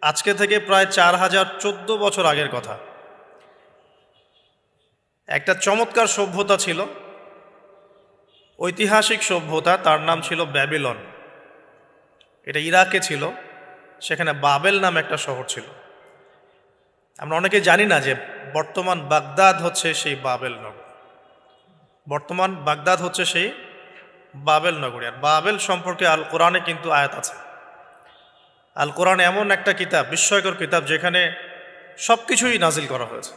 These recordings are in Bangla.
আজকে থেকে প্রায় 4014 বছর আগের কথা। একটা চমৎকার সভ্যতা ছিল, ঐতিহাসিক সভ্যতা, তার নাম ছিল ব্যাবিলন। এটা ইরাকে ছিল, সেখানে বাবেল নামে একটা শহর ছিল। আমরা অনেকে জানি না যে বর্তমান বাগদাদ হচ্ছে সেই বাবেল নগর। বর্তমান বাগদাদ হচ্ছে সেই বাবেল নগরী। আর বাবেল সম্পর্কে আল কোরআনে কিন্তু আয়াত আছে। আল কোরআন এমন একটা কিতাব, বিস্ময়কর কিতাব, যেখানে সব কিছুই নাজিল করা হয়েছে।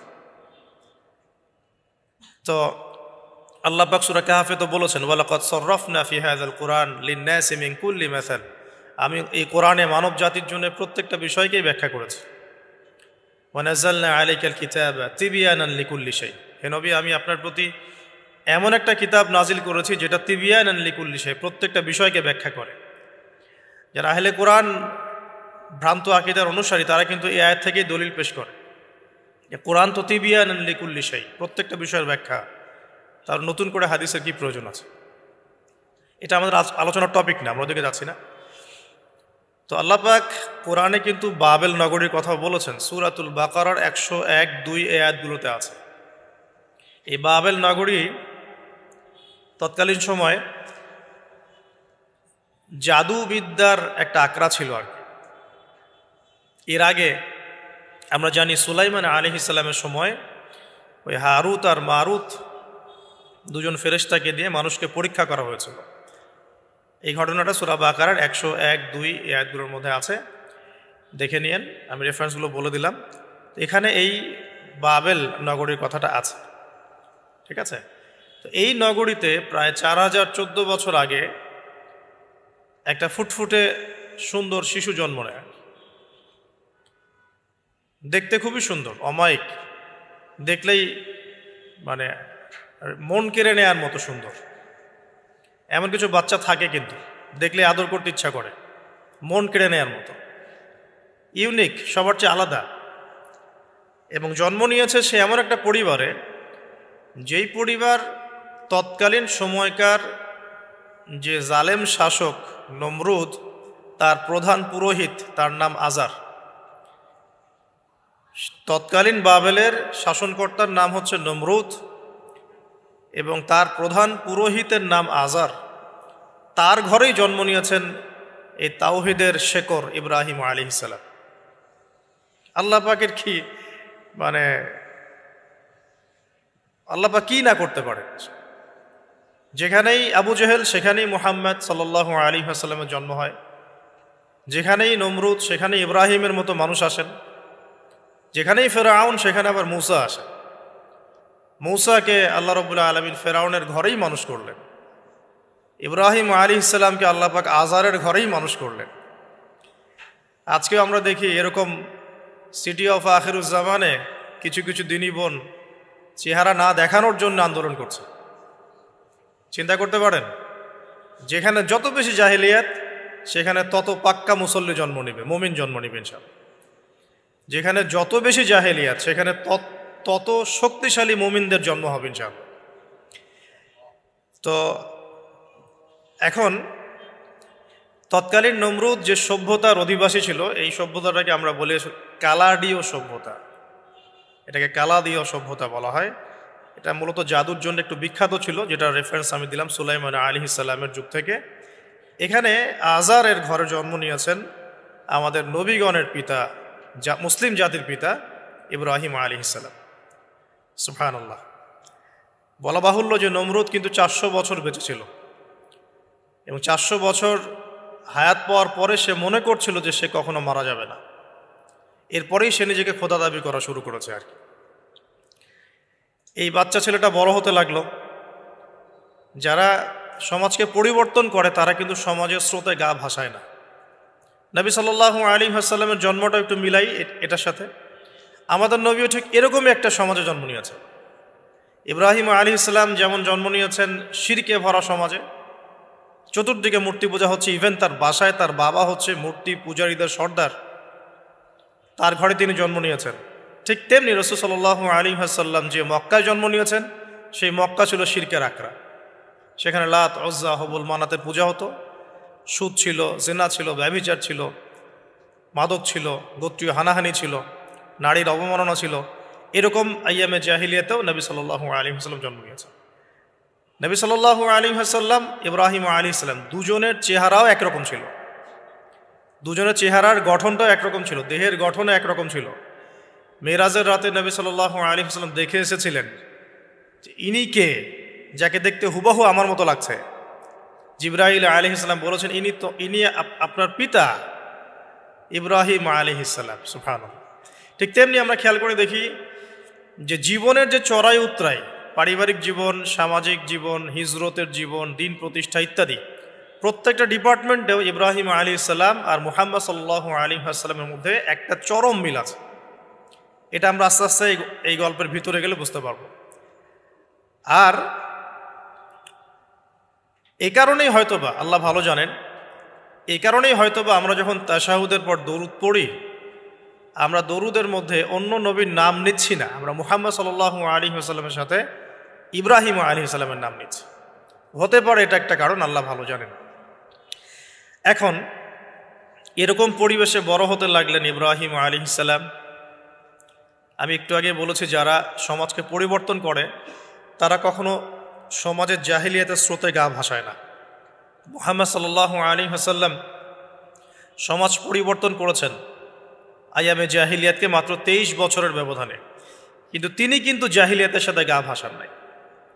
তো আল্লাহ পাক সূরা কাহফে তো বলেছেন, ওয়ালাকাদ সাররাফনা ফি হাযাল কুরআন লিন-নাসি মিন কুল্লি মাসাল। আমি এই কোরআনে মানব জাতির জন্য প্রত্যেকটা বিষয়কেই ব্যাখ্যা করেছি। ওয়া নাযালনা আলাইকাল কিতাবা তিবয়ানান লিকুল্লি শাই। হে নবী, আমি আপনার প্রতি এমন একটা কিতাব নাজিল করেছি যেটা তিবয়ানান লিকুল্লি শাই, প্রত্যেকটা বিষয়কে ব্যাখ্যা করে। যারা আহলে কোরআন ভ্রান্ত আকীদার অনুসারী, তারা কিন্তু এই আয়াত থেকেই দলিল পেশ করে যে কোরআন তো তিবয়ানান লিকুল্লি শাই, প্রত্যেকটা বিষয়ের ব্যাখ্যা। তার নতুন করে হাদিসের কি প্রয়োজন আছে? এটা আমাদের আলোচনার টপিক না, আমরা ওদিকে যাচ্ছি না। তো আল্লাহ পাক কোরআনে কিন্তু বাবেল নগরীর কথা বলেছেন। সূরাতুল বাকারার 101-2 আয়াতগুলোতে আছে। এই বাবেল নগরী তৎকালীন সময় জাদুবিদ্যার একটা আকড়া ছিল আর কি। এর আগে আমরা জানি সুলাইমান আলাইহিস সালামের সময় ওই হারুত আর মারুত দুজন ফেরেশতাকে দিয়ে মানুষকে পরীক্ষা করা হয়েছিল। এই ঘটনাটা সূরা বাকারার 101-2 আয়াতগুলোর মধ্যে আছে, দেখে নিয়েন। আমি রেফারেন্সগুলো বলে দিলাম। এখানে এই বাবেল নগরীর কথাটা আছে, ঠিক আছে? তো এই নগরীতে প্রায় 4014 বছর আগে একটা ফুটফুটে সুন্দর শিশু জন্ম নেয়। দেখতে খুবই সুন্দর, অমায়িক, দেখলেই মানে মন কেড়ে নেয়ার মতো সুন্দর। এমন কিছু বাচ্চা থাকে কিন্তু দেখলে আদর করতে ইচ্ছা করে, মন কেড়ে নেয়ার মতো, ইউনিক, সবার চেয়ে আলাদা। এবং জন্ম নিয়েছে সে এমন একটা পরিবারে, যেই পরিবার তৎকালীন সময়কার যে জালেম শাসক নমরুদ, তার প্রধান পুরোহিত, তার নাম আজার। তৎকালীন বাবেলের শাসনকর্তার নাম হচ্ছে নমরুদ এবং তার প্রধান পুরোহিতের নাম আজার। তার ঘরেই জন্ম নিয়েছেন এই তাওহীদের শেকর ইব্রাহিম আলাইহিস সালাম। আল্লাহ পাকের কি মানে, আল্লাহ পাক কি না করতে পারে। যেখানেই আবু জেহেল সেখানেই মুহাম্মদ সাল্লাল্লাহু আলাইহি ওয়াসাল্লামের জন্ম হয়। যেখানেই নমরুদ সেখানেই ইব্রাহিমের মতো মানুষ আসেন। যেখানেই ফেরাউন সেখানে আবার মূসা আসেন। মূসাকে আল্লাহ রাব্বুল আলামিন ফেরাউনের ঘরেই মানুষ করলেন। ইব্রাহিম আলাইহিস সালামকে আল্লাহ পাক আজারের ঘরেই মানুষ করলেন। আজকেও আমরা দেখি এরকম সিটি অফ আখিরুজ্জামানে কিছু কিছু দিনী বোন চেহারা না দেখানোর জন্য আন্দোলন করছে। চিন্তা করতে পারেন, যেখানে যত বেশি জাহেলিয়াত সেখানে তত পাক্কা মুসল্লি জন্ম নেবে, মুমিন জন্ম নেবে ইনশাআল্লাহ। যেখানে যত বেশি জাহেলিয়াত সেখানে তত শক্তিশালী মুমিনদের জন্ম হবে ইনশাআল্লাহ। তো এখন তৎকালীন নমরুদ যে সভ্যতার অধিবাসী ছিল, এই সভ্যতাটাকে আমরা বলি কালাডীয় সভ্যতা। এটাকে কালাদীয় সভ্যতা বলা হয়। এটা মূলত জাদুর জন্য একটু বিখ্যাত ছিল, যেটা রেফারেন্স আমি দিলাম সুলাইমান আলাইহিস সালামের যুগ থেকে। এখানে আজারের ঘরে জন্ম নিয়েছেন আমাদের নবীগণের পিতা, মুসলিম জাতির পিতা ইব্রাহিম আলাইহিস সালাম। সুবহানাল্লাহ। বলা বাহুল্য যে নমরুদ কিন্তু 400 বছর বেঁচে ছিল এবং 400 বছর হায়াত পাওয়ার পরে সে মনে করছিল যে সে কখনো মারা যাবে না। এরপরেই সে নিজেকে খোদা দাবি করা শুরু করেছে আর কি। এই বাচ্চা ছেলেটা বড় হতে লাগলো। যারা সমাজকে পরিবর্তন করে তারা কিন্তু সমাজের স্রোতে গা ভাসায় না। নবী সাল্লাল্লাহু আলাইহি ওয়াসাল্লামের জন্মটা একটু মিলাই এটার সাথে। আমাদের নবীও ঠিক এরকমই একটা সমাজে জন্ম নিয়েছে। ইব্রাহিম আলাইহিস সালাম যেমন জন্ম নিয়েছেন শিরকে ভরা সমাজে, চতুর্দিকে মূর্তি পূজা হচ্ছে, ইভেন তার বাসায় তার বাবা হচ্ছে মূর্তি পূজারীদের সর্দার, তার ঘরে তিনি জন্ম নিয়েছেন। ঠিক তেমনি রাসূল সাল্লাল্লাহু আলাইহি ওয়াসাল্লাম যে মক্কায় জন্ম নিয়েছেন, সেই মক্কা ছিল শিরকের আকড়া। সেখানে লাত, উজ্জা, হুবল, মানাতের পূজা হতো, সুদ ছিল, জিনা ছিল, ব্যভিচার ছিল, মাদক ছিল, গোত্রীয় হানাহানি ছিল, নারীর অবমাননা ছিল। এরকম আইয়ামে জাহিলিয়াতেও নবী সাল্লাল্লাহু আলাইহি ওয়াসাল্লাম জন্ম নিয়েছেন। নবী সাল্লাল্লাহু আলাইহি ওয়াসাল্লাম, ইব্রাহিম আলাইহিস সালাম, দুজনের চেহারাও একরকম ছিল। দুজনের চেহারার গঠনটাও একরকম ছিল, দেহের গঠনও একরকম ছিল। মেরাজের রাতে নবী সাল্লাল্লাহু আলাইহি ওয়াসাল্লাম দেখে এসেছিলেন যে ইনি কে, যাকে দেখতে হুবহু আমার মতো লাগছে। জিবরাইল আলাইহিস সালাম বলেছেন, ইনি আপনার পিতা ইব্রাহিম আলাইহিস সালাম। সুবহানাল্লাহ। ঠিক তেমনি আমরা খেয়াল করে দেখি যে জীবনের যে চড়াই উতরাই, পারিবারিক জীবন, সামাজিক জীবন, হিজরতের জীবন, দিন প্রতিষ্ঠা ইত্যাদি, প্রত্যেকটা ডিপার্টমেন্টেও ইব্রাহিম আলাইহিস সালাম আর মুহাম্মদ সাল্লাল্লাহু আলাইহি ওয়াসাল্লামের মধ্যে একটা চরম মিল আছে। এটা আমরা আস্তে আস্তে এই গল্পের ভিতরে গেলে বুঝতে পারবো। আর এই কারণেই হয়তোবা আল্লাহ ভালো জানেন, এই কারণেই হয়তোবা আমরা যখন তাশাহুদের পর দরুদ পড়ি, আমরা দরুদের মধ্যে অন্য নবীর নাম নিচ্ছি না, আমরা মুহাম্মদ সাল্লাল্লাহু আলাইহি ওয়াসাল্লামের সাথে ইব্রাহিম আলাইহিস সালামের নাম নিচ্ছি। হতে পারে এটা একটা কারণ, আল্লাহ ভালো জানেন। এখন এরকম পরিবেশে বড় হতে লাগলেন ইব্রাহিম আলাইহিস সালাম। আমি একটু আগে বলেছি, যারা সমাজকে পরিবর্তন করে তারা কখনো সমাজের জাহিলিয়াতের স্রোতে গা ভাসায় না। মুহাম্মদ সাল্লাল্লাহু আলাইহি ওয়াসাল্লাম সমাজ পরিবর্তন করেছেন আইয়ামে জাহিলিয়াতকে মাত্র 23 বছরের ব্যবধানে, কিন্তু তিনি জাহিলিয়াতের সাথে গা ভাসান নাই।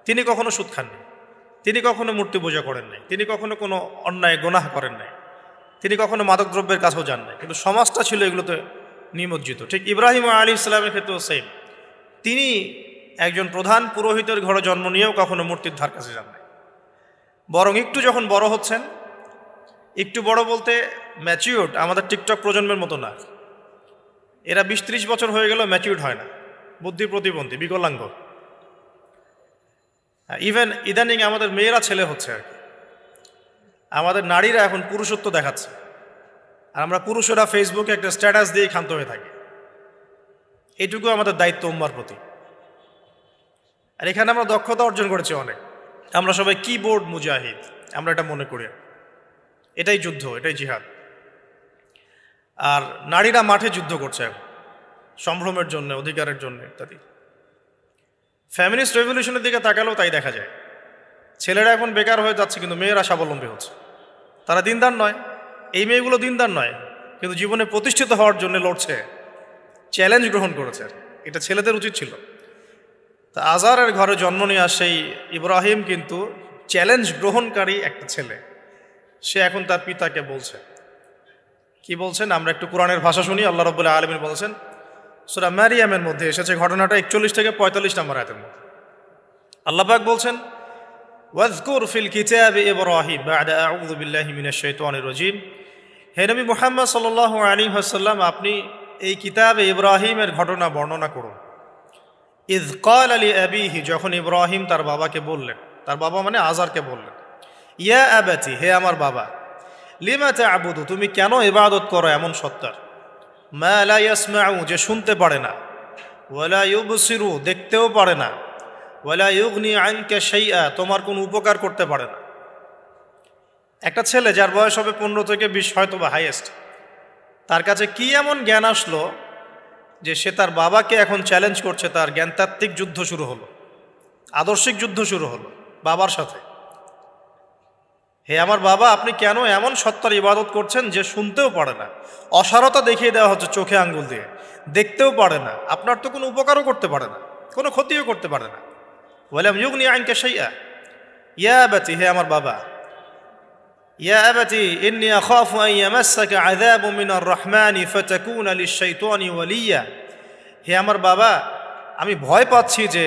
তিনি কখনো সুদ খাননি, তিনি কখনো মূর্তি পূজা করেন নাই, তিনি কখনো কোনো অন্যায় গুনাহ করেন নাই, তিনি কখনো মাদকদ্রব্যের কাছেও যান নাই, কিন্তু সমাজটা ছিল এগুলোতে নিমজ্জিত। ঠিক ইব্রাহিম আলাইহিস সালামের ক্ষেত্রেও সেম, তিনি একজন প্রধান পুরোহিতের ঘরে জন্ম নিয়েও কখনো মূর্তির ধার কাছে যান নাই। বরং একটু যখন বড় হচ্ছেন, একটু বড় বলতে ম্যাচিউরড, আমাদের টিকটক প্রজন্মের মতো না, এরা 20-30 বছর হয়ে গেল ম্যাচিউরড হয় না, বুদ্ধি প্রতিবন্ধী, বিকলাঙ্গ। ইভেন ইদানিং আমাদের মেয়েরা ছেলে হচ্ছে আর কি। আমাদের নারীরা এখন পুরুষত্ব দেখাচ্ছে, আর আমরা পুরুষেরা ফেসবুকে একটা স্ট্যাটাস দিয়ে ক্ষান্ত হয়ে থাকি। এটুকু আমাদের দায়িত্ব উম্মার প্রতি। আর এখানে আমরা দক্ষতা অর্জন করেছি অনেক। আমরা সবাই কিবোর্ড মুজাহিদ, আমরা এটা মনে করি। এটাই যুদ্ধ, এটাই জিহাদ। আর নারীরা মাঠে যুদ্ধ করছে এখন, সম্ভ্রমের জন্য, অধিকারের জন্য ইত্যাদি। ফ্যামিলিস্ট রেভলিউশনের দিকে তাকালেও তাই দেখা যায়। ছেলেরা এখন বেকার হয়ে যাচ্ছে, কিন্তু মেয়েরা স্বাবলম্বী হচ্ছে। তারা দিনদার নয়, এই মেয়েগুলো দিনদার নয়, কিন্তু জীবনে প্রতিষ্ঠিত হওয়ার জন্য লড়ছে, চ্যালেঞ্জ গ্রহণ করেছে। এটা ছেলেদের উচিত ছিল। তা আজারের ঘরে জন্ম নিয়ে সেই ইব্রাহিম কিন্তু চ্যালেঞ্জ গ্রহণকারী একটা ছেলে। সে এখন তার পিতাকে বলছে, কি বলছেন? আমরা একটু কোরআনের ভাষা শুনি। আল্লাহ রাব্বুল আলামিন বলেছেন, সূরা মারিয়ামের মধ্যে এসেছে ঘটনাটা 41 থেকে 45 নম্বর আয়াতের মধ্যে। আল্লাহ পাক বলছেন, ওয়াজকুর ফিল কিতাবি ইব্রাহিম বা'দা আউযু বিল্লাহি মিনাশ শাইতানির রাজীম। হে নবী মুহাম্মদ সাল্লাল্লাহু আলাইহি ওয়াসাল্লাম, আপনি এই কিতাবে ইব্রাহিমের ঘটনা বর্ণনা করুন। ইয ক্বালা লিআবিহি, যখন ইব্রাহিম তার বাবাকে বললেন, তার বাবা মানে আজারকে বললেন, ইয়া আবাতি, হে আমার বাবা, লিমা তা'বুদু, তুমি কেন ইবাদত করো এমন সত্তার, মা লা ইয়াসমাউ, যে শুনতে পারে না, ওয়ালা ইউবসিরু, দেখতেও পারে না, ওয়ালা ইউগনি আনকা শাইআ, তোমার কোনো উপকার করতে পারে না। একটা ছেলে যার বয়স হবে 15 থেকে 20, হয়তো বা হাইয়েস্ট, তার কাছে কি এমন জ্ঞান আসলো যে সে তার বাবাকে এখন চ্যালেঞ্জ করছে? তার জ্ঞানতাত্ত্বিক যুদ্ধ শুরু হলো, আদর্শিক যুদ্ধ শুরু হলো বাবার সাথে। হে আমার বাবা, আপনি কেন এমন সত্তার ইবাদত করছেন যে শুনতেও পারে না? অসারতা দেখিয়ে দেওয়া হচ্ছে চোখে আঙ্গুল দিয়ে, দেখতেও পারে না, আপনার তো কোনো উপকারও করতে পারে না, কোনো ক্ষতিও করতে পারে না। ওয়ালাম ইউগনি আনকা শাইআ, ইয়া আবাতি, হে আমার বাবা, ইয়া আবাতি ইন্নী আখাফু আন ইয়ামাসসাকা আযাবুম মিনার রাহমানি ফাতাকুনা লিশ-শাইতানি ওয়ালিয়্যা, হে আমার বাবা, আমি ভয় পাচ্ছি যে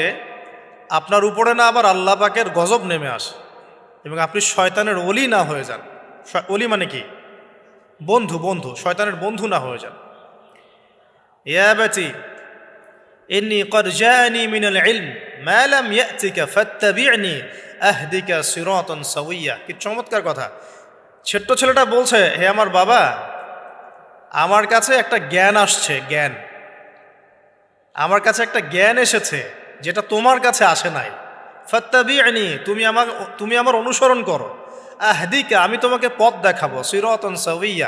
আপনার উপরে না আবার আল্লাহ পাকের গজব নেমে আসে এবং আপনি শয়তানের ওলি না হয়ে যান। ওলি মানে কি? বন্ধু, বন্ধু, শয়তানের বন্ধু না হয়ে যান। ইয়া আবাতি ইন্নী ক্বাদ জাআনি মিনাল ইলম মা লাম ইয়াতিকা ফাত্তাবি'নি আহদিকা সিরাতান সাওয়্যা। কি চমৎকার কথা! ছোট্ট ছেলেটা বলছে, হে আমার বাবা, আমার কাছে একটা জ্ঞান আসছে, জ্ঞান, আমার কাছে একটা জ্ঞান এসেছে যেটা তোমার কাছে আসে নাই। ফাত্তাবি'নি, তুমি আমার অনুসরণ করো। আহদিকা, আমি তোমাকে পথ দেখাবো, সিরাতান সাওয়িয়া,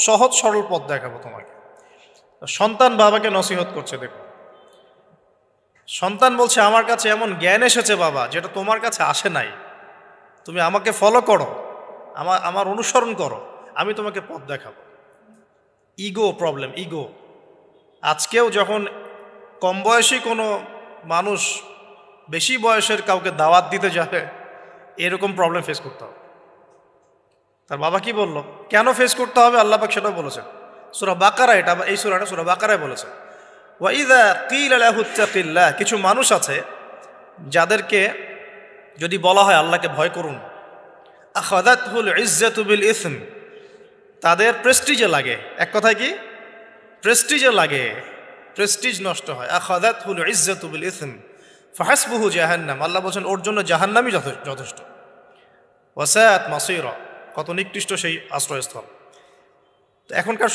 সহজ সরল পথ দেখাবো তোমাকে। সন্তান বাবাকে নসিহত করছে। দেখো, সন্তান বলছে আমার কাছে এমন জ্ঞান এসেছে বাবা, যেটা তোমার কাছে আসে নাই, তুমি আমাকে ফলো করো, আমার অনুসরণ করো, আমি তোমাকে পথ দেখাবো। Ego problem, ego. আজকেও যখন কম বয়সী কোনো মানুষ বেশি বয়সের কাউকে দাওয়াত দিতে যাবে, এরকম প্রবলেম ফেস করতে হবে। তার বাবা কি বলল, কেন ফেস করতে হবে, আল্লাহ পাক সেটাও বলেছেন সূরা বাকারা, এটা এই সূরাটা সূরা বাকারায় বলেছেন, ওয়াইদা কিলা লাহু ইত্তাকিল্লাহ, কিছু মানুষ আছে যাদেরকে যদি বলা হয় আল্লাহকে ভয় করুন, আখাযাতহুল ইজ্জাতু বিল ইসম, তাদের প্রেস্টিজে লাগে। এক কথায় কি, প্রেস্টিজে লাগে, প্রেস্টিজ নষ্ট হয়। আখাযাতহুল ইজ্জাতু বিল ইসম ফাহাসবুহু জাহান্নাম, আল্লাহ বলছেন ওর জন্য জাহান্নামই যথেষ্ট। ওয়াসাআত মাসীরা, কত নিকৃষ্ট সেই আশ্রয়স্থল। তো এখনকার